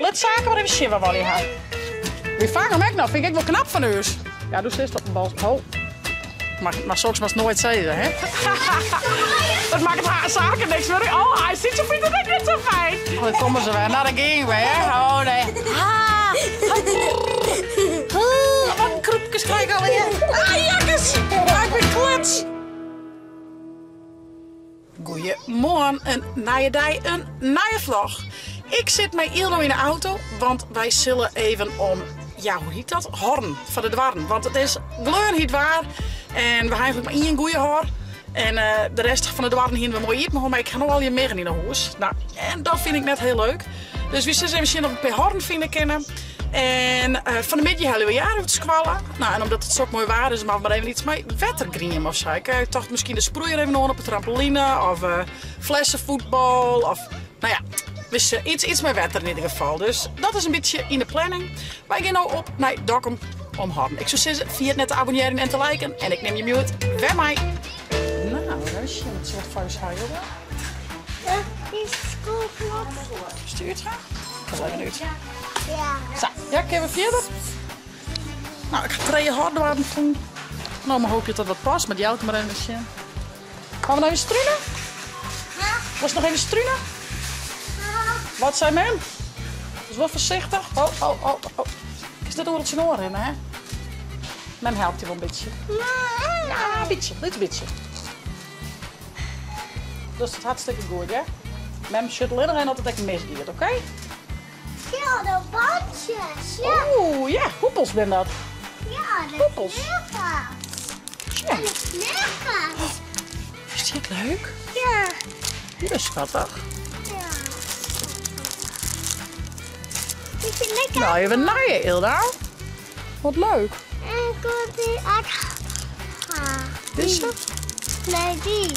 let zaken maar even zien wat je gaat. Wie vangt hem ook nog? Vind ik wel knap van u. Ja, doe steeds op de bal. Oh. Maar soms was nooit zeggen, hè? Dat maakt het zaken niks meer. Oh, hij ziet zo vindt het niet zo fijn. Oh, dan komen ze weer. Nou, dan ging we, hè? Oh, nee. Wat een kroepjes krijg ik alweer. Ah, jakkes. Ik ben klets. Goeiemorgen, een nieuwe dag, een nieuwe vlog. Ik zit met Ildo in de auto, want wij zullen even om, ja, hoe heet dat? Horn van de dwarren. Want het is gleurniet waar en we hebben eigenlijk maar één goeie hoor. En de rest van de dwarren hier we mooi eten, maar ik ga nog wel je meer in de huis. Nou, en dat vind ik net heel leuk. Dus we zullen misschien nog een paar horn vinden kennen. En van de middag hebben we jaar uit squallen. Nou, en omdat het zo mooi waar is, maar even iets met wettergriem of zo. Ik dacht misschien de sproeier even op de trampoline of flessenvoetbal of nou ja, dus, iets met wetter in ieder geval. Dus dat is een beetje in de planning. Wij gaan nu op naar Dokkum om Horn. Ik zou zeggen, vergeet net te abonneren en te liken. En ik neem je mute bij mij. Nou, Rusje, met zo'n vuist haar, jongen. Ja, die is schoolklap. Stuurt haar? Dat is even uit. Ja. Zo, ja, kunnen we verder? Nou, ik ga 2 harde worden doen. Nou, maar hoop je dat wat past met die auto maar even zien. Gaan we nog even struinen? Was nog even struinen? Wat zei men? Dus wel voorzichtig. Oh. Is dit door het zijn oren in, hè? Men helpt je wel een beetje. Ja, een beetje, dit beetje. Dus dat hartstikke goed, hè? Mem shuttle in en altijd ik misgeeft, oké? Ja, de bandjes. Ja. Oeh, ja, hoepels ben dat. Ja, de Hoepels. knippers. Ja. En de knippers. Is dit leuk? Ja. Dit is schattig. Ja. Is het lekker? Nou, je bent naaien, Ilda. Wat leuk. En komt die uit. Dit is het. Nee, die.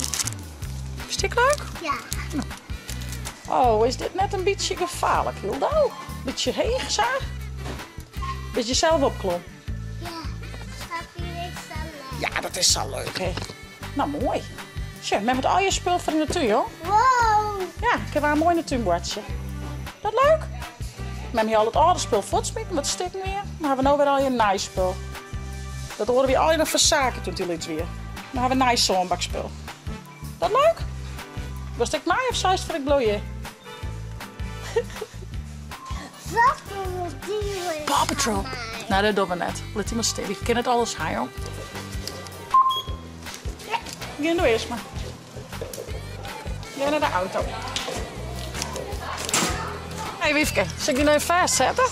Is dit leuk? Ja. Oh, is dit net een beetje gevaarlijk, Hilda? Beetje heeg, zo? Beetje zelf opklom. Ja. Dat vind ik zo leuk. Ja, dat is zo leuk, hè? Nou, mooi. Tja, met al je spul van de natuur, hoor. Wow. Ja, ik heb wel een mooi natuurbordje. Dat leuk? We hebben hier al het oude spul voortsmieten, wat stikken weer. Dan hebben we nou weer al je nice spul. Dat horen we al je nog verzaken toen het iets weer. Dan hebben we nice zonbakspul. Dat leuk? Was ik mij of zei het ik bloeien? Wat een dier. Paw Patrol. Nou, dat doen we net. Let iemand stil. Ik ken het alles, hè, joh. Ja, gaan we eerst maar. Ga naar de auto. Hé, Wiefke, zal ik die nou even vastzetten?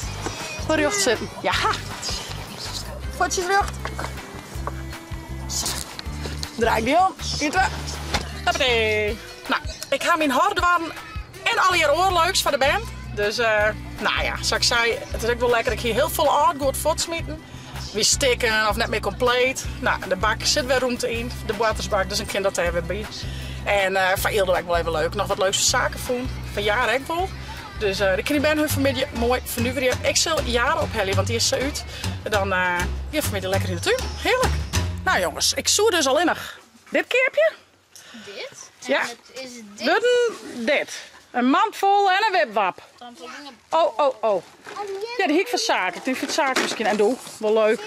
Voor je recht zitten. Ja. Voetje terug. Draai die om. Hier terug. Hoppatee. Nou, ik ga mijn harde waren en al je oorleuks van de band. Dus, nou ja, zoals ik zei, het is ook wel lekker dat ik hier heel veel aardgoed voortsmieten. Wie stikken of net meer compleet. Nou, de bak zit weer ruimte in, de watersbak, dus ik kan dat even bij. En van Ildo ook wel even leuk, nog wat leuke zaken doen. Van jaren ook wel. Dus de kinderben vanmiddag mooi vernuiveren. Ik zal jaren ophellen, want die is zo uit. En dan hier vanmiddag lekker in de tuin. Heerlijk. Nou jongens, ik zoer dus al innig. Dit keerpje? Dit? En Ja. het is dit? Dit. Een mand vol en een wipwap. Oh. Ja, die hik van zaken. Die vindt zaken misschien. En doe, wel leuk.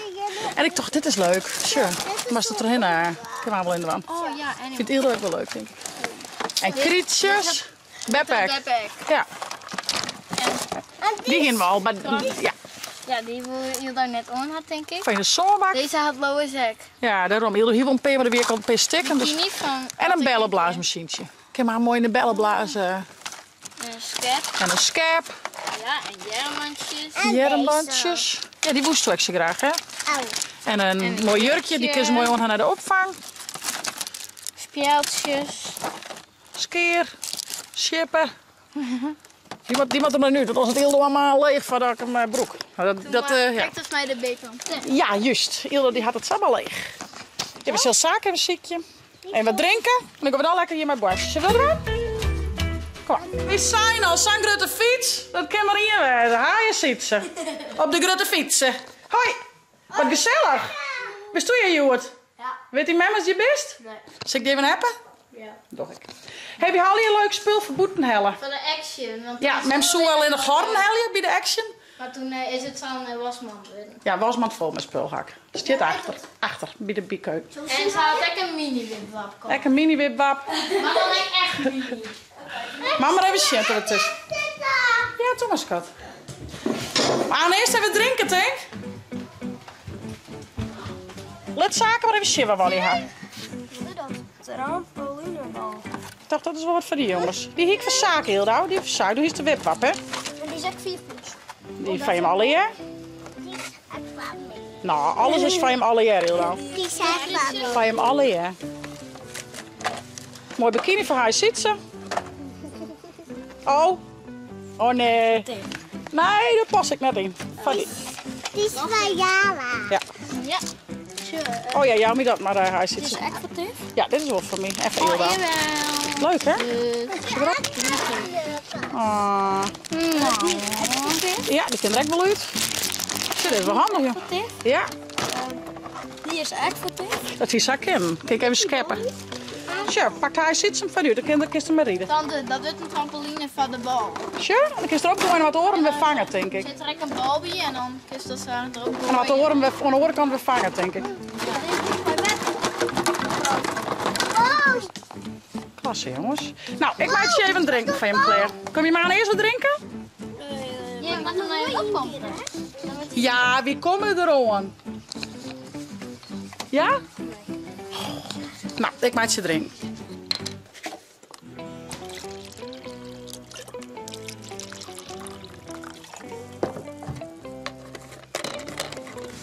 En ik dacht, dit is leuk. Sure. Maar is dat erheen? Ik heb wel in de wand. Oh ja, en Ik vind Ildo ook wel leuk, denk ik. En krietjes. Backpack. backpack. Ja, die gaan we al. Maar ja, Ja, die je daar net aan had, denk ik. van je zonbak. Deze had Lois ook. Ja, daarom. Ildo hier wel een P, maar de weer kan een P stikken. Die Dus... niet van... En een bellenblaasmachientje. Ik heb maar mooi in de bellen blazen. En een skep. En een scherp. Ja, en jermantjes. Jermbandjes. Ja, die woest ik ze graag, hè. Au. En een En mooi jurkje, die kun je mooi aan naar de opvang. Spjeldjes. Skeer. Schippen. Die moet er maar nu, dat was het Ildo allemaal leeg voordat ik hem broek. Nou, ja. Kijk, dat is mij de beker. Ja, juist. Ildo die had het allemaal leeg. Je hebt zelfs zaken, een ziekje. En wat drinken. En dan gaan we dan lekker hier met borstjes. Zullen we dat doen? Kom maar. We zijn al zo'n grote fiets. Dat kan maar hier wezen. Haaien zitten. Op de grote fietsen. Hoi. Wat gezellig. Wist je, Joert? Ja. Weet die memmes je best? Nee. Zal ik die even hebben? Ja. Doe ik. Heb je al je leuk spul voor boeten hellen? Voor de Action. Want Ja, toen is met het zo al in de garden hellen bij de Action. Maar toen is het zo'n wasmand. Ja, wasmand vol met spulhak. Zit achter, bij de biekeuk. En ze had ook een mini-wipwap. Lekker mini wipwap. Maar dan echt mini. Mama even shit er tussen. Ja, Thomas schat. We gaan eerst even drinken, denk. Let zaken maar even shiveren wat je hebt. Trampolinebal. Ik dacht, dat is wel wat voor die jongens. Die hiek van zaken heel nou. Die van zaken. Doe eens de wipwap, hè. En die is ook 4 plus. Die van je hem alle jaar. Die is aquaman. Nou, alles is van je hem alle jaar heel nou. Die is aquaman. Van je hem alle jaar. Mooi bikini voor haar ziet ze. Oh. Oh nee. Nee, daar pas ik net in. Van die. Die is van Jala. Ja. Ja. Oh ja, jou moet dat maar hij zit ze. Echt wat dit? Ja, dit is wat voor mij. Even heel Jawel. leuk, hè? Ah. Ja, die kan direct wel uit. Dit is wel handig, joh. Ja, Die is echt voor dit. dat is zak in. Kijk even scheppen. Tja, pakt hij zitten van u, dan kan je maar rieden. Tante, dat wordt een trampoline van de bal. Tja, dan kun je er ook gewoon wat oren weer vangen, denk ik. Zit er ook een bal bij en dan kun je dat zo er ook En wat oren weer aan de orenkant weer vangen, denk ik. Oh, Klasse, jongens. Nou, ik maak je even drinken van je, Claire. Kom je maar aan eerst wat drinken? Je mag hem naar je oppompen. Ja, wie komen er aan? Ja? Nou, ik maak je drinken.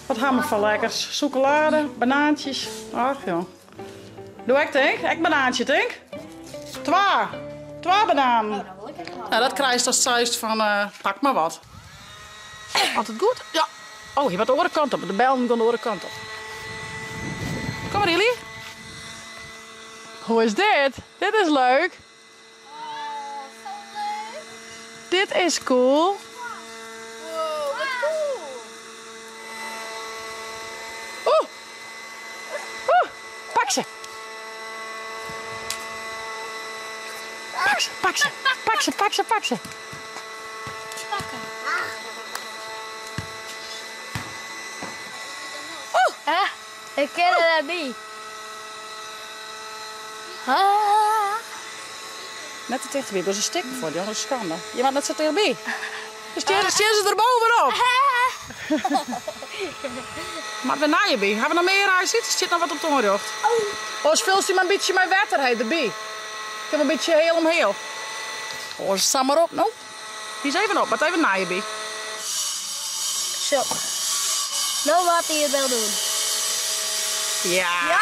Wat hebben we van lekkers? Chocolade, banaantjes. Ach joh. Doe ik denk? Ik banaantje denk. Twee bananen. Nou, dat krijg je als zuist van pak maar wat. Altijd goed? Ja. Oh, je gaat de andere kant op. De bel moet aan de andere kant op. Kom maar, Lily. Hoe is dit? Dit is leuk. Dit is cool. Oeh. Oeh. Pak ze. Pak ze, pak ze. Pak ze, pak ze, pak ze. Ah, ik ken het niet. Net te dichtbij, dat is een stik voor die, dat is schande. Je mag net zo dichtbij. Dus stuur ze er bovenop. Maar we naar je bij. Hebben we nog meer huis? Er zit nog wat op de oorlog. Oh, vult u maar een beetje mijn waterheid erbij. Ik heb een beetje heel omheel. Oh, sta maar op, nou. Die is even op, maar even naar je bij. Zo. Nou wat hij wil doen. Ja!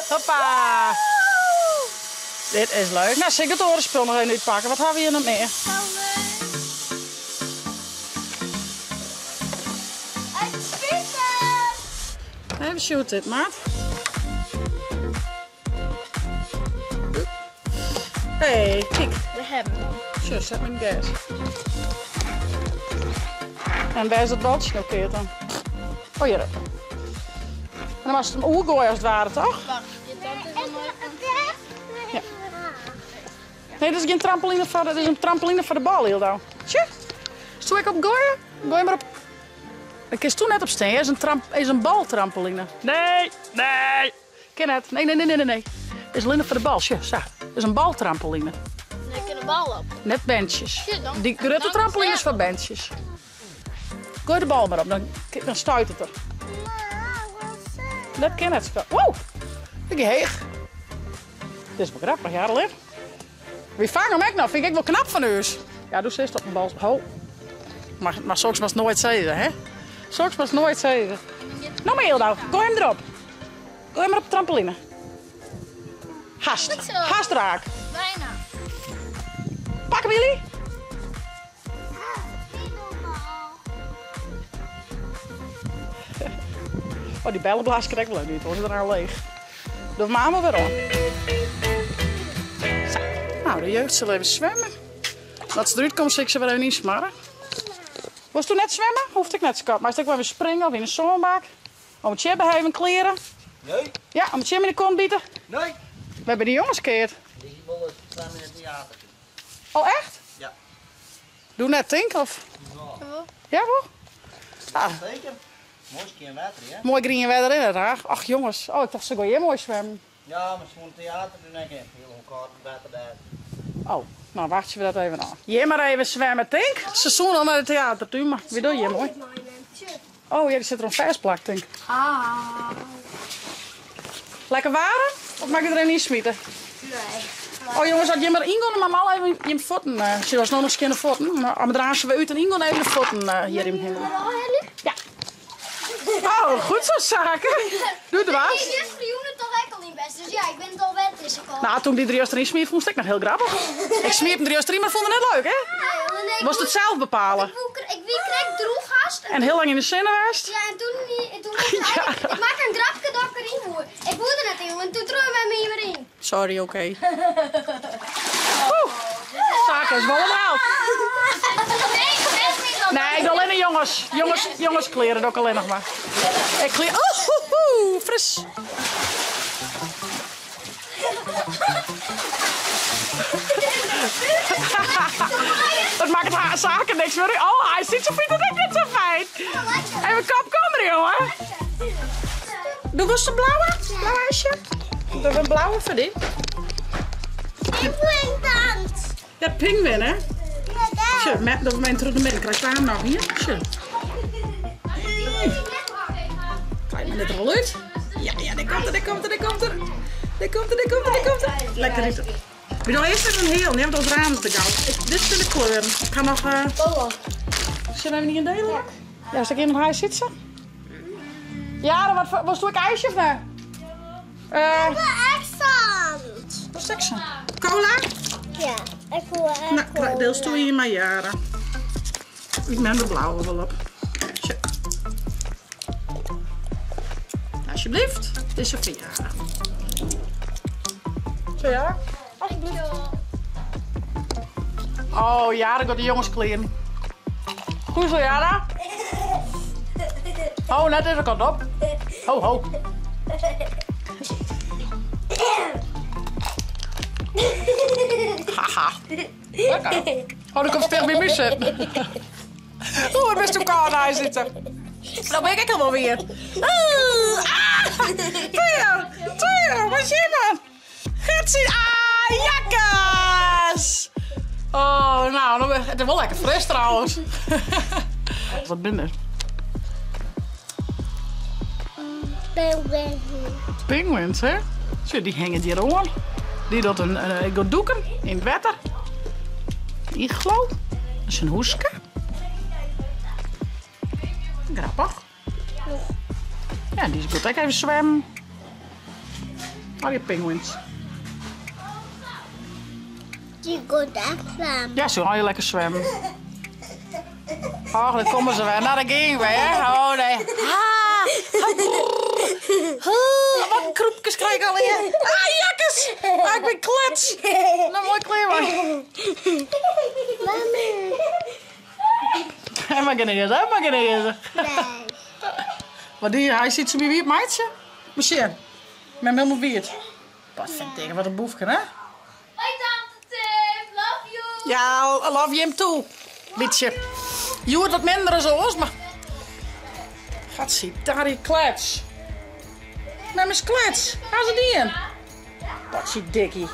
Hoppa! Dit is leuk. Nou, zeker het orenspul nog even uitpakken. Wat hebben we hier nog meer? Even shoot dit, maat. Hey, kijk. We hebben hem. Zo, zet mijn gas. En waar is dat baltje nou keer dan? Oh ja. En dan was het een oergooi als het ware, toch? Wacht, je tante is dan nooit. Ja. Nee, dat is geen trampoline voor, dat is een trampoline voor de bal, Hildo. Tje. Stoe ik op gooien? Gooi maar op. Ik is toen net op steen, is een baltrampoline. Nee, nee. Ken het? Nee. Het is alleen voor de bal, zo. Dat is een baltrampoline. Dan heb je de bal op. Net benches. Shit, dan- Die grote dan trampolines is voor benches. Gooi de bal maar op, dan stuit het er. Dat ken het. Wow, ik heeg. Dit is wel grappig, ja, Lid. Wie vangt hem ook nog? Vind ik wel knap van u. Ja, doe eens op een bal. Ho. Maar soms was het nooit zeggen, hè? Soms was het nooit zeggen. Nog maar heel nou. Gooi hem erop. Gooi hem maar op de trampoline. Haast. Goed zo. Haast raak. Bijna. Pak hem, jullie. Oh, die bellenblaas krijg ik wel niet. Hoor, ze er nou leeg. Doe mama weer om. Zo. Nou, de jeugd zal even zwemmen. Dat ze eruit komt, zie ik ze weer even niet smarren. Was toen net zwemmen? Hoefde ik net te kap. Maar ik wel weer springen of in een zonbak. Om het chibben even kleren. Nee, Ja, om het chibben in de kont bieten. nee. hebben die jongens keert. Die willen samen in het theater. Oh, echt? Ja. Doe net Tink of? Ja, hoor. Ah, Zeker. Mooi keer water, hè? mooi green weather in het haar. Ach jongens, oh ik dacht ze gaan hier mooi zwemmen. Ja, maar zo'n theater doen ik echt heel koud water daar. Oh, nou wacht je dat even aan. Je maar even zwemmen, Tink. Seizoen al naar het theater toe, maar wie doe je mooi? Oh ja, die zit er een versplak, Tink. Lekker waren? Of mag je erin niet smieten? Nee. Oh jongens, had je maar ingaan, maar mal even je voeten. Ze was nog eens geen voeten. Maar dan we uit en ingaan even de voeten hier in hemel. Ja. Oh, goed zo zaken. Doe het was. Ik vind het toch echt al niet best, dus ja, ik ben het al wet is ik al. Nou, toen die 3 erin smeer, vond ik nog heel grappig. Ik smeer hem 3 erin, maar vond het net leuk, hè? Was het zelf bepalen? Ik kreeg droeggast. En heel lang in de zinnen geweest. Ja, en toen ik maak een grapje dat ik erin voer. Ik voerde net in, en toen trok wij me hier weer in. Sorry, oké. Oeh, zaken is wel omhaald. Nee, ik doe alleen de jongens kleren, doe ik alleen nog maar. Ik kleer, fris. Dat maakt het haar zaken niks meer. Oh, hij ziet zo fijn, dat ik het zo fijn. Even kopkomen, jongen. Doe eens de blauwe, blauw ijsje. Doe een blauwe voor die. Pinguïndans. Ja, pinguïn, hè? Ja, daar. Tje, dat mijn terug de midden krijg ik hem nog hier. Tje. Krijg je dit er al uit? Ja, die komt er. Lekker niet. We doen eerst even een heel, neem ons raam te gauw. Dit vind ik kleuren. Ik ga nog... Zullen we niet in delen? Ja, zal ik in een huis zitten? Ja, dan wat doe ik ijsje of nee? Accent. Wat is dat? Cola? Ja, ik wil Nou, deels doe je in mijn jaren. Ik neem de blauwe wel op. Tje. Alsjeblieft, het is een verjaardag. Zo ja? Alsjeblieft. Oh ja, dan gaat de jongens kleren. Goed zo, Jara. Oh, net deze kant op. Ho, ho. Haha. Lekker. Oh, dan komt het tegen bij mij zitten. Oh, het best elkaar daar zitten. Dan ben ik helemaal weer. Twee, wat zie je dan? Getsie, jakkes. Oh, nou, het is wel lekker fris trouwens. Wat binnen? Penguins, hè? Zo, die hangen hier aan. Die doet een doeken in het water. Iglo. Dat is een hoeske. Grappig. Ja, die gaat ook even zwemmen. Oh, die penguins. Die gaat echt zwemmen. Ja, zo ga je lekker zwemmen. Oh, dan komen ze weer. Nou, daar ging we, hè? Oh, nee. Wat een kroepjes krijg ik alweer. Jakkes! Ik ben klets. Nou, mooi kleerbaar. Hij mag geen eten. Nee. Wat doe je? Hij ziet zo wie het meidje. Monsieur, met hem helemaal wierd. Wat vind ik tegen, wat een boefje, hè? Hoi tante Tim, love you. Ja, I love you hem toe. Beetje. Je hoort wat minder zoals, maar... Wat ziet daar die klets. Met mijn klets. Waar ze die in? Wat ziet dikkie.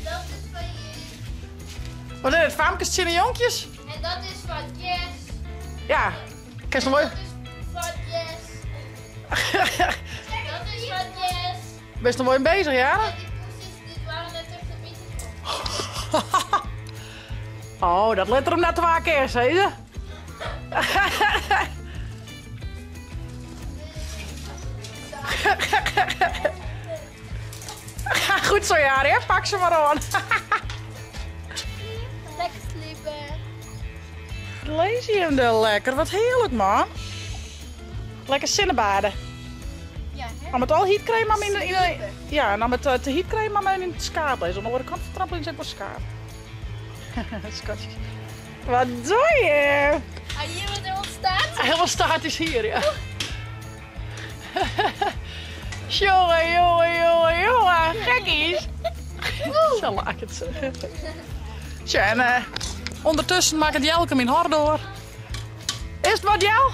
Dat is van je. Wat is het? Vaamkes, en jonkjes? En dat is van Jess. Ja. Kijk eens mooi. Dat is van Jess. Dat is van Jess. Best nog mooi bezig, ja? En die poesjes, die waren net echt een beetje. Oh, dat let er hem net 2 keer, zei ze. Goed zo, Jari, hè? Pak ze maar aan. Lekker sliepen. Lees je hem dan lekker? Wat heerlijk, man. Lekker zinnenbaden. Ja, hè? Dan met al heatcreme maar in de... Ja, en dan met de heatcreme maar in het skaat lezen. Aan de andere kant van de trampoline zit wel skaat. Schatjes. Wat doe je? Ah, hier wordt er ontstaan. Helemaal statisch hier, ja. Jongen, gekkies. Zo laat ik het zeggen. Tja, en ondertussen maakt het Jelke mijn haar door. Is het wat, Jel?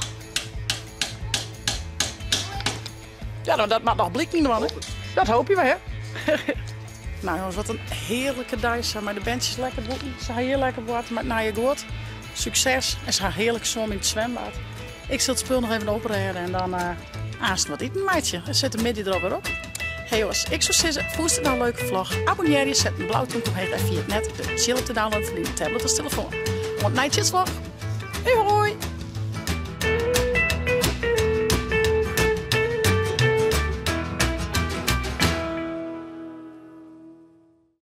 Ja, nou, dat mag nog blik niet, man. Hè? Dat hoop je wel, hè? Nou jongens, wat een heerlijke dag. Maar de bandjes lekker boeken. Ze gaan hier lekker boeten met naar je goed. Succes. En ze gaan heerlijk zwemmen in het zwembad. Ik zal het spul nog even opreden en dan aanst wat eten, meidje. Er zit een midden erop weer op. Hey jongens, ik zou zeggen, vond het nou een leuke vlog? Abonneer je, zet een blauwtje omheen en via het net de chill op te downloaden voor die tablet als telefoon. Want nightjes vlog. Hoi hoi!